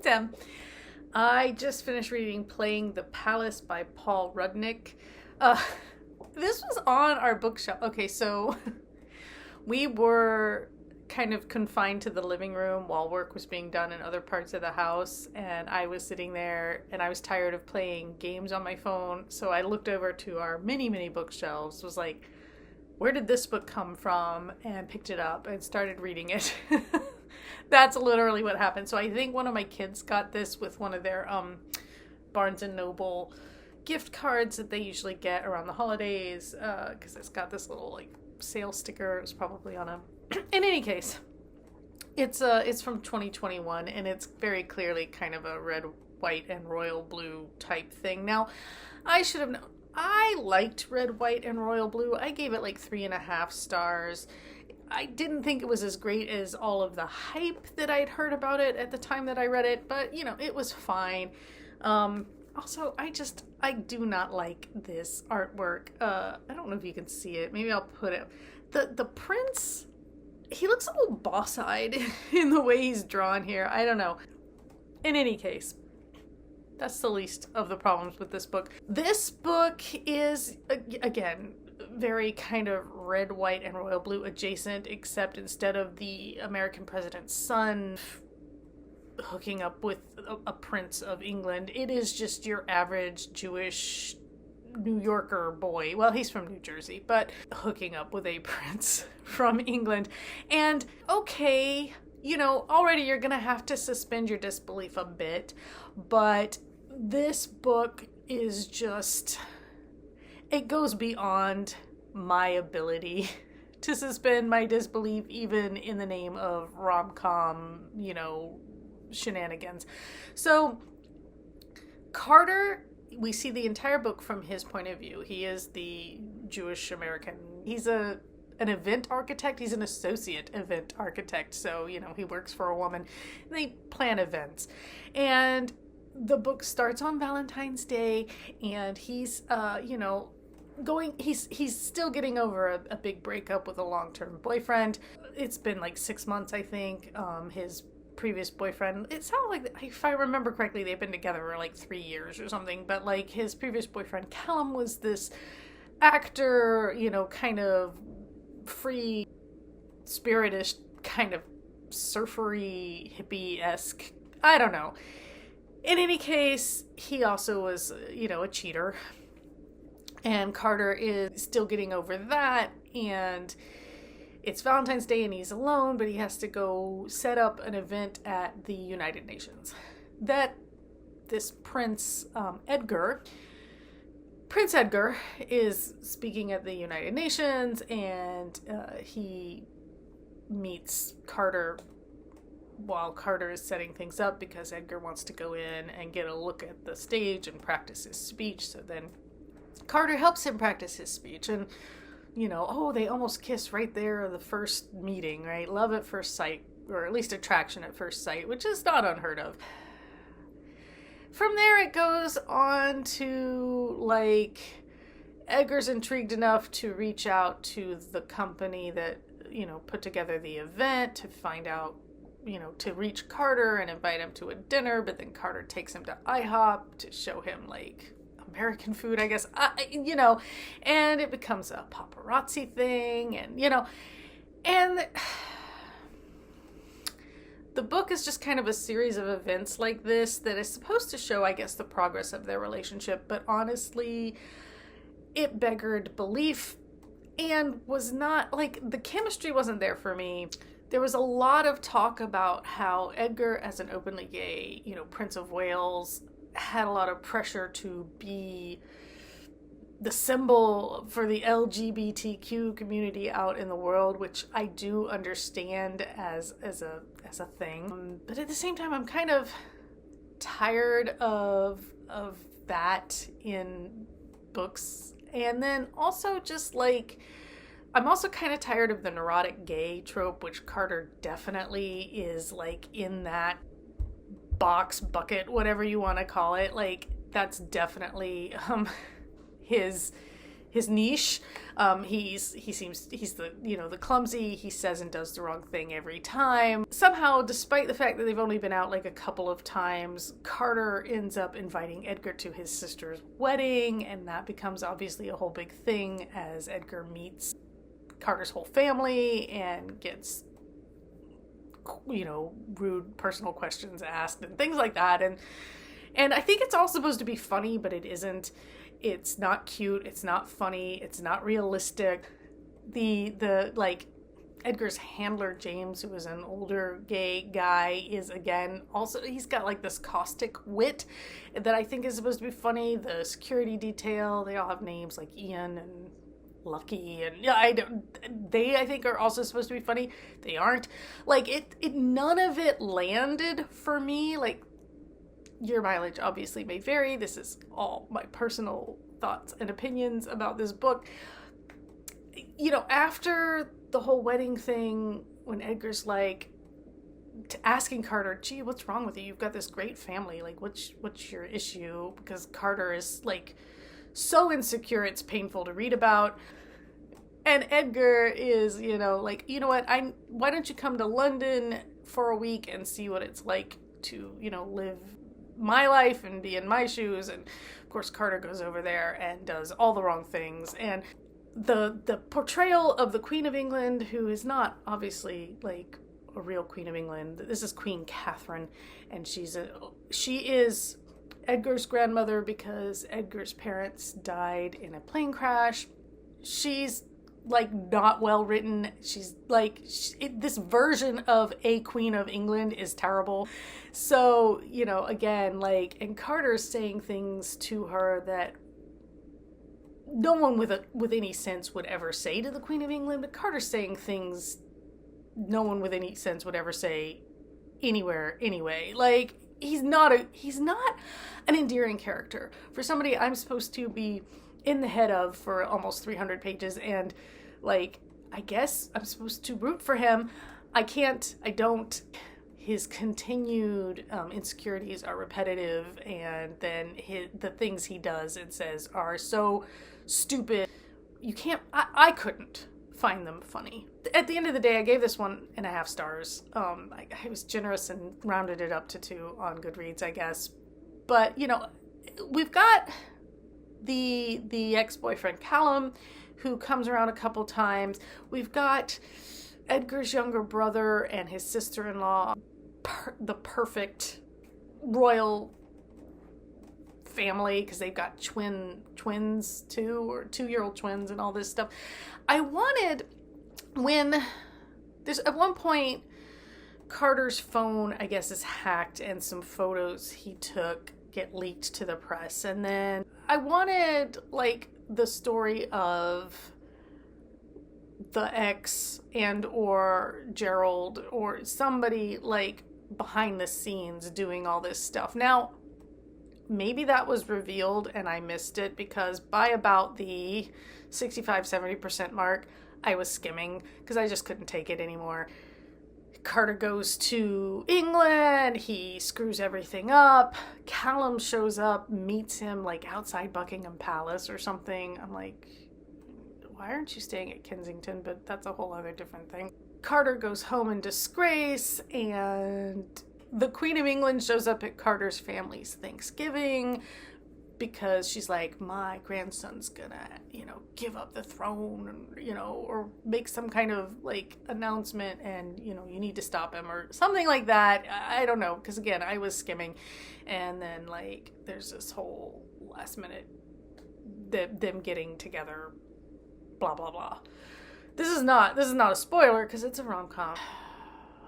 Tim. I just finished reading Playing the Palace by Paul Rudnick. This was on our bookshelf. Okay, so we were kind of confined to the living room while work was being done in other parts of the house, and I was sitting there and I was tired of playing games on my phone, so I looked over to our mini bookshelves, was like, where did this book come from, and picked it up and started reading it. That's literally what happened. So I think one of my kids got this with one of their Barnes and Noble gift cards that they usually get around the holidays, because it's got this little like sale sticker. It was probably on a in any case, it's from 2021, and it's very clearly kind of a red, white, and royal blue type thing. Now, I should have known. I liked red, white, and royal blue. I gave it like 3.5 stars. I didn't think it was as great as all of the hype that I'd heard about it at the time that I read it, but it was fine. Also, I do not like this artwork. I don't know if you can see it. Maybe I'll put it. The prince, he looks a little boss-eyed in the way he's drawn here. I don't know. In any case, that's the least of the problems with this book. This book is, again, very kind of red, white, and royal blue adjacent, except instead of the American president's son hooking up with a prince of England, it is just your average Jewish New Yorker boy. Well, he's from New Jersey, but hooking up with a prince from England. And okay, already you're gonna have to suspend your disbelief a bit, but this book is just, it goes beyond my ability to suspend my disbelief, even in the name of rom-com, shenanigans. So Carter, we see the entire book from his point of view. He is the Jewish American. He's an event architect. He's an associate event architect. So, he works for a woman. They plan events. And the book starts on Valentine's Day, and he's, he's still getting over a big breakup with a long-term boyfriend. It's been like 6 months, I think. His previous boyfriend, it sounded like, if I remember correctly, they've been together for like 3 years or something, but like his previous boyfriend Callum was this actor, kind of free spiritish, kind of surfery hippie-esque, I don't know. In any case, he also was a cheater, and Carter is still getting over that, and it's Valentine's Day and he's alone, but he has to go set up an event at the United Nations. That this Prince Edgar is speaking at the United Nations, and he meets Carter while Carter is setting things up, because Edgar wants to go in and get a look at the stage and practice his speech. So then Carter helps him practice his speech, and they almost kiss right there the first meeting, right? Love at first sight, or at least attraction at first sight, which is not unheard of. From there, it goes on to, like, Edgar's intrigued enough to reach out to the company that, put together the event to find out, to reach Carter and invite him to a dinner, but then Carter takes him to IHOP to show him, like, American food, I guess, and it becomes a paparazzi thing, and, and the book is just kind of a series of events like this that is supposed to show, I guess, the progress of their relationship, but honestly, it beggared belief and was not, like, the chemistry wasn't there for me. There was a lot of talk about how Edgar, as an openly gay, Prince of Wales, had a lot of pressure to be the symbol for the LGBTQ community out in the world, which I do understand as a thing. But at the same time, I'm kind of tired of that in books. And then also just like, I'm also kind of tired of the neurotic gay trope, which Carter definitely is like in that box, bucket, whatever you want to call it. Like, that's definitely his his niche. He's the, the clumsy, he says and does the wrong thing every time. Somehow, despite the fact that they've only been out like a couple of times, Carter ends up inviting Edgar to his sister's wedding, and that becomes obviously a whole big thing as Edgar meets Carter's whole family and gets, rude personal questions asked and things like that. And I think it's all supposed to be funny, but it isn't. It's not cute. It's not funny. It's not realistic. The Edgar's handler, James, who is an older gay guy, is again also, he's got like this caustic wit that I think is supposed to be funny. The security detail, they all have names like Ian and Lucky, and I think are also supposed to be funny. They aren't. Like it none of it landed for me. Like, your mileage obviously may vary. This is all my personal thoughts and opinions about this book. After the whole wedding thing, when Edgar's like asking Carter, gee, what's wrong with you? You've got this great family. Like, what's your issue? Because Carter is like so insecure, it's painful to read about. And Edgar is, like, why don't you come to London for a week and see what it's like to, live my life and be in my shoes. And of course Carter goes over there and does all the wrong things. And the portrayal of the Queen of England, who is not obviously like a real Queen of England. This is Queen Catherine, and she is Edgar's grandmother because Edgar's parents died in a plane crash. She's like not well written. She's like, this version of a Queen of England is terrible. So, again, like, and Carter's saying things to her that no one with any sense would ever say to the Queen of England, but Carter's saying things no one with any sense would ever say anywhere anyway. Like, he's not an endearing character for somebody I'm supposed to be in the head of for almost 300 pages, and like, I guess I'm supposed to root for him. I don't. His continued insecurities are repetitive, and then the things he does and says are so stupid. I couldn't find them funny. At the end of the day, I gave this 1.5 stars. I was generous and rounded it up to 2 on Goodreads, I guess. But, we've got the ex-boyfriend Callum, who comes around a couple times. We've got Edgar's younger brother and his sister-in-law, the perfect royal family, because they've got twins too, or 2-year-old twins and all this stuff. I wanted, when there's at one point Carter's phone, I guess, is hacked and some photos he took get leaked to the press, and then I wanted like the story of the ex and or Gerald or somebody like behind the scenes doing all this stuff. Now, maybe that was revealed and I missed it, because by about the 65-70% mark, I was skimming because I just couldn't take it anymore. Carter goes to England, he screws everything up. Callum shows up, meets him like outside Buckingham Palace or something. I'm like, why aren't you staying at Kensington? But that's a whole other different thing. Carter goes home in disgrace, and the Queen of England shows up at Carter's family's Thanksgiving because she's like, my grandson's gonna, give up the throne, or make some kind of like announcement, and, you need to stop him or something like that. I don't know, because again, I was skimming, and then like there's this whole last minute them getting together, blah blah blah. This is not a spoiler because it's a rom-com.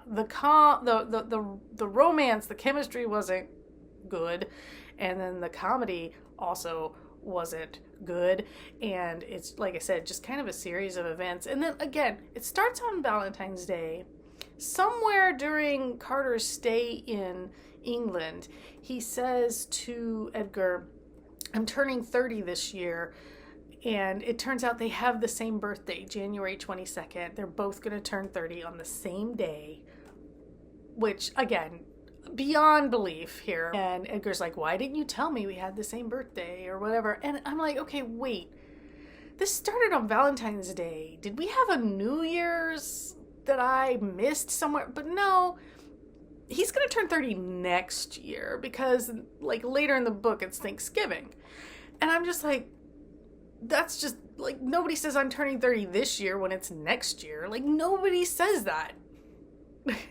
The romance, the chemistry wasn't good, and then the comedy also wasn't good, and it's, like I said, just kind of a series of events. And then again, it starts on Valentine's Day. Somewhere during Carter's stay in England, he says to Edgar, I'm turning 30 this year. And it turns out they have the same birthday, January 22nd. They're both going to turn 30 on the same day, which, again, beyond belief here. And Edgar's like, why didn't you tell me we had the same birthday or whatever? And I'm like, okay, wait. this started on Valentine's Day. Did we have a New Year's that I missed somewhere? But no, he's going to turn 30 next year because like later in the book it's Thanksgiving. And I'm just like, that's just like, nobody says I'm turning 30 this year when it's next year. Like, nobody says that.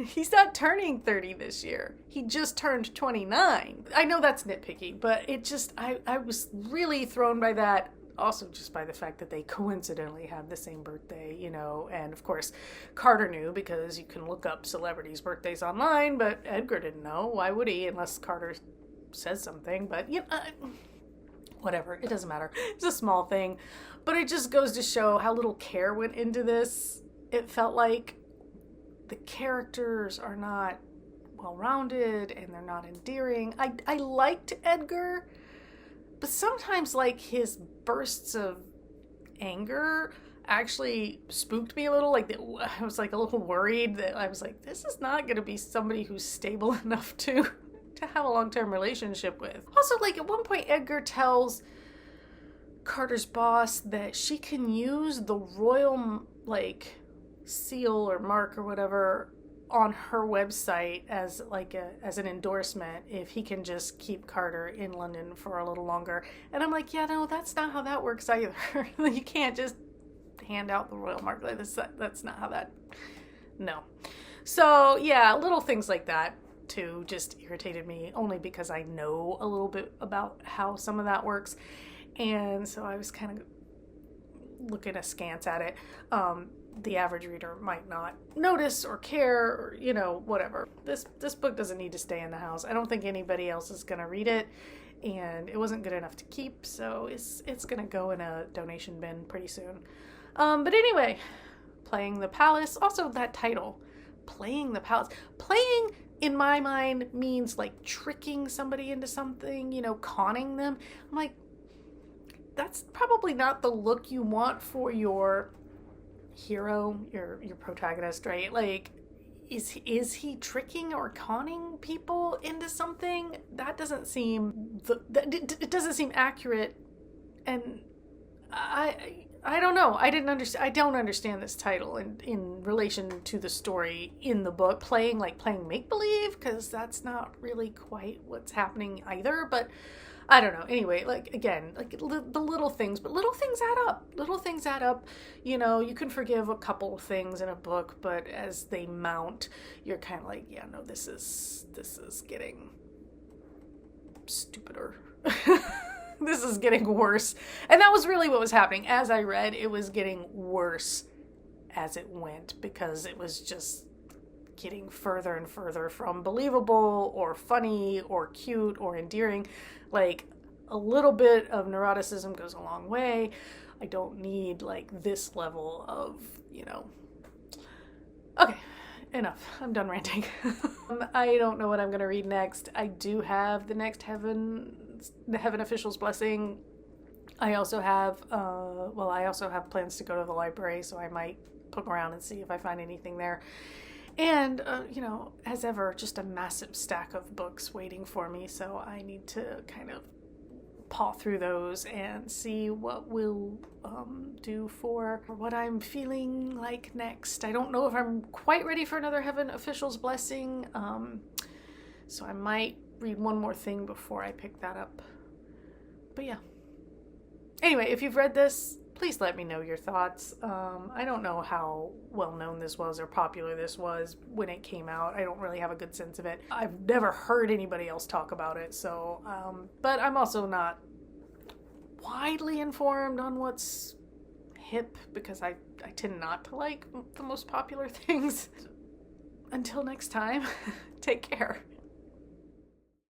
He's not turning 30 this year. He just turned 29. I know that's nitpicky, but it just, I was really thrown by that. Also just by the fact that they coincidentally have the same birthday, you know, and of course Carter knew because you can look up celebrities' birthdays online, but Edgar didn't know. Why would he, unless Carter says something? But you know, whatever, it doesn't matter. It's a small thing, but it just goes to show how little care went into this. It felt like the characters are not well-rounded and they're not endearing. I liked Edgar, but sometimes like his bursts of anger actually spooked me a little. Like I was like a little worried that I was like, this is not going to be somebody who's stable enough to have a long-term relationship with. Also, like at one point Edgar tells Carter's boss that she can use the royal like seal or mark or whatever on her website as like as an endorsement if he can just keep Carter in London for a little longer. And I'm like, yeah, no, that's not how that works either. You can't just hand out the royal mark like this. That's not how that, no. So yeah, little things like that too just irritated me, only because I know a little bit about how some of that works. And so I was kind of looking askance at it. The average reader might not notice or care or, you know, whatever. This book doesn't need to stay in the house. I don't think anybody else is going to read it, and it wasn't good enough to keep, so it's going to go in a donation bin pretty soon. But anyway, Playing the Palace. Also, that title, Playing the Palace. Playing, in my mind, means like tricking somebody into something, you know, conning them. I'm like, that's probably not the look you want for your hero, your protagonist, right? Like, is he tricking or conning people into something? That doesn't seem it doesn't seem accurate, and I don't know. I don't understand this title in relation to the story in the book. Playing make believe, because that's not really quite what's happening either. But I don't know. Anyway, like, again, like the little things, but little things add up. Little things add up. You know, you can forgive a couple of things in a book, but as they mount, you're kind of like, yeah, no, this is getting stupider. This is getting worse. And that was really what was happening. As I read, it was getting worse as it went, because it was just getting further and further from believable or funny or cute or endearing. Like, a little bit of neuroticism goes a long way. I don't need like this level of, you know. Okay, enough. I'm done ranting. I don't know what I'm going to read next. I do have the next the Heaven Official's Blessing. I also have plans to go to the library, so I might poke around and see if I find anything there. And, you know, as ever, just a massive stack of books waiting for me, so I need to kind of paw through those and see what we'll do for what I'm feeling like next. I don't know if I'm quite ready for another Heaven Official's Blessing, so I might read one more thing before I pick that up. But yeah. Anyway, if you've read this, please let me know your thoughts. I don't know how well known this was or popular this was when it came out. I don't really have a good sense of it. I've never heard anybody else talk about it, so, but I'm also not widely informed on what's hip, because I tend not to like the most popular things. Until next time, take care.